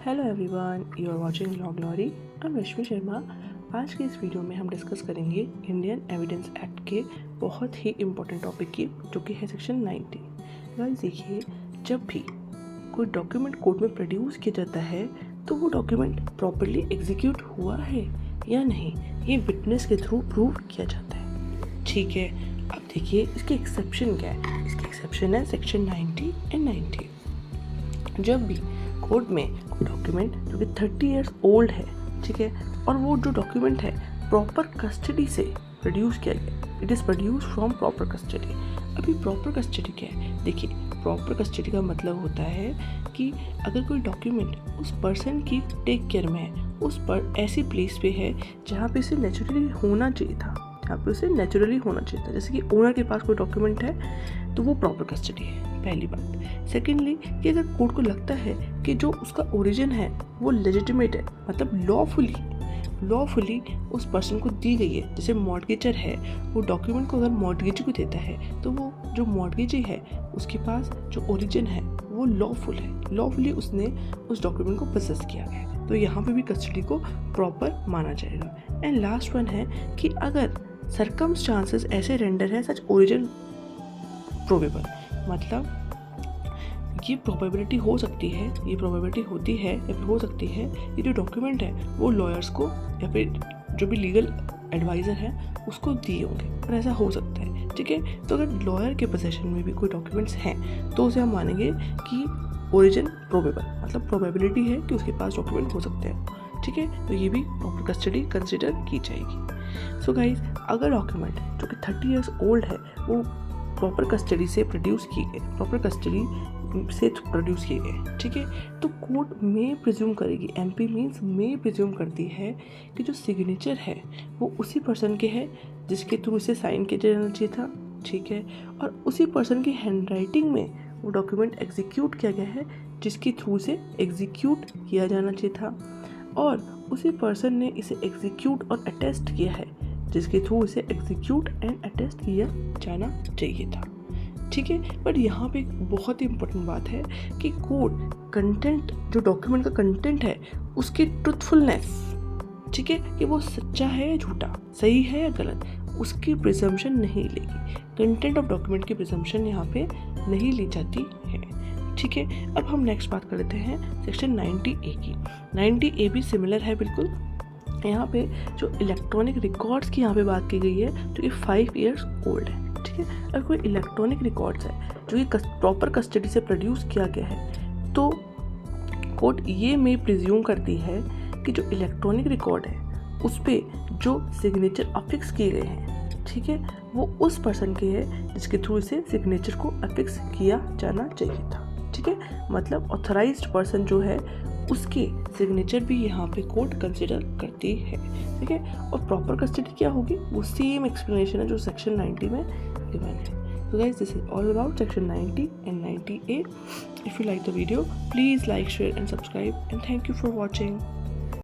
Hello everyone, you are watching Law Glory. I am Rashmi Sharma. आज के इस वीडियो में हम डिस्कस करेंगे इंडियन एविडेंस एक्ट के बहुत ही इम्पोर्टेंट टॉपिक की, जो कि है सेक्शन 90। गाइस देखिए, जब भी कोई डॉक्यूमेंट कोर्ट में प्रोड्यूस किया जाता है तो वो डॉक्यूमेंट प्रॉपरली एग्जीक्यूट हुआ है या नहीं, ये विटनेस के थ्रू प्रूव किया जाता है। ठीक है, अब देखिए इसके एक्सेप्शन क्या है। इसके एक्सेप्शन है सेक्शन 90 एंड 90। जब भी कोर्ट में डॉक्यूमेंट जो कि 30 इयर्स ओल्ड है, ठीक है, और वो जो डॉक्यूमेंट है प्रॉपर कस्टडी से प्रोड्यूस किया गया, it is produce from proper custody. अभी प्रॉपर कस्टडी क्या है? देखिए, प्रॉपर कस्टडी का मतलब होता है कि अगर कोई डॉक्यूमेंट उस पर्सन की टेक केयर में है, उस पर ऐसी प्लेस पे है जहाँ पे इसे नेचुरली होना चाहिए था, जहाँ पे उसे नेचुरली होना चाहिए था। जैसे कि ओनर के पास कोई डॉक्यूमेंट है तो वो प्रॉपर कस्टडी है, पहली बात। सेकेंडली, कि अगर कोर्ट को लगता है कि जो उसका ओरिजिन है वो लेजिटिमेट है, मतलब लॉफुली उस पर्सन को दी गई है। जैसे मॉर्गेजर है, वो डॉक्यूमेंट को अगर मॉर्गेजी को देता है तो वो जो मॉर्गेजी है उसके पास जो ओरिजिन है वो लॉफुल है, लॉफुली उसने उस डॉक्यूमेंट को पोसेस किया है, तो यहाँ पे भी कस्टडी को प्रॉपर माना जाएगा। एंड लास्ट वन है कि अगर सर्कमस्टांसेस ऐसे रेंडर है सच ओरिजिन प्रोबेबल, मतलब ये प्रोबेबिलिटी हो सकती है, ये प्रोबेबिलिटी होती है या फिर हो सकती है ये जो डॉक्यूमेंट है वो लॉयर्स को या फिर जो भी लीगल एडवाइज़र है उसको दिए होंगे, पर ऐसा हो सकता है। ठीक है, तो अगर लॉयर के पोजीशन में भी कोई डॉक्यूमेंट्स हैं तो उसे हम मानेंगे कि ओरिजिन प्रोबेबल, मतलब प्रोबेबिलिटी है कि उसके पास डॉक्यूमेंट हो सकते हैं। ठीक है, तो ये भी प्रॉपर कस्टडी कंसिडर की जाएगी। सो गाइज, अगर डॉक्यूमेंट जो कि 30 इयर्स ओल्ड है वो प्रॉपर कस्टडी से प्रोड्यूस किए गए, ठीक है, तो कोर्ट में प्रिज्यूम करेगी, एमपी मीन्स में प्रिज्यूम करती है कि जो सिग्नेचर है वो उसी पर्सन के है जिसके थ्रू इसे साइन किया जाना चाहिए था। ठीक है, और उसी पर्सन की हैंडराइटिंग में वो डॉक्यूमेंट एग्जीक्यूट किया गया है जिसके थ्रू इसे एग्जीक्यूट किया जाना चाहिए था, और उसी पर्सन ने इसे एग्जीक्यूट और अटेस्ट किया है जिसके थ्रू इसे एग्जीक्यूट एंड अटेस्ट किया जाना चाहिए था। ठीक है, बट यहाँ पे एक बहुत ही इंपॉर्टेंट बात है कि कोर्ट कंटेंट, जो डॉक्यूमेंट का कंटेंट है उसकी ट्रुथफुलनेस, ठीक है, कि वो सच्चा है या झूठा, सही है या गलत, उसकी प्रिजम्पशन नहीं लेगी। कंटेंट ऑफ डॉक्यूमेंट की प्रिजम्पशन यहाँ पे नहीं ली जाती है। ठीक है, अब हम नेक्स्ट बात कर लेते हैं सेक्शन 90A की। 90A भी सिमिलर है बिल्कुल। यहाँ पे जो इलेक्ट्रॉनिक रिकॉर्ड्स की यहाँ पे बात की गई है जो कि 5 इयर्स ओल्ड है। ठीक है, अगर कोई इलेक्ट्रॉनिक रिकॉर्ड्स है जो कि प्रॉपर कस्टडी से प्रोड्यूस किया गया है तो कोर्ट ये में प्रिज्यूम करती है कि जो इलेक्ट्रॉनिक रिकॉर्ड है उस पर जो सिग्नेचर अफिक्स किए गए हैं, ठीक है, वो उस पर्सन के है जिसके थ्रू इसे सिग्नेचर को अफिक्स किया जाना चाहिए था। ठीक है, मतलब ऑथराइज्ड पर्सन जो है उसके सिग्नेचर भी यहाँ पे कोर्ट कंसिडर करती है। ठीक है, और प्रॉपर कस्टडी क्या होगी वो सेम एक्सप्लेनेशन है जो सेक्शन 90 में गिवन है। So guys, this is all about section 90 and 90A. If you like the video, please like, share and subscribe, and thank you for watching.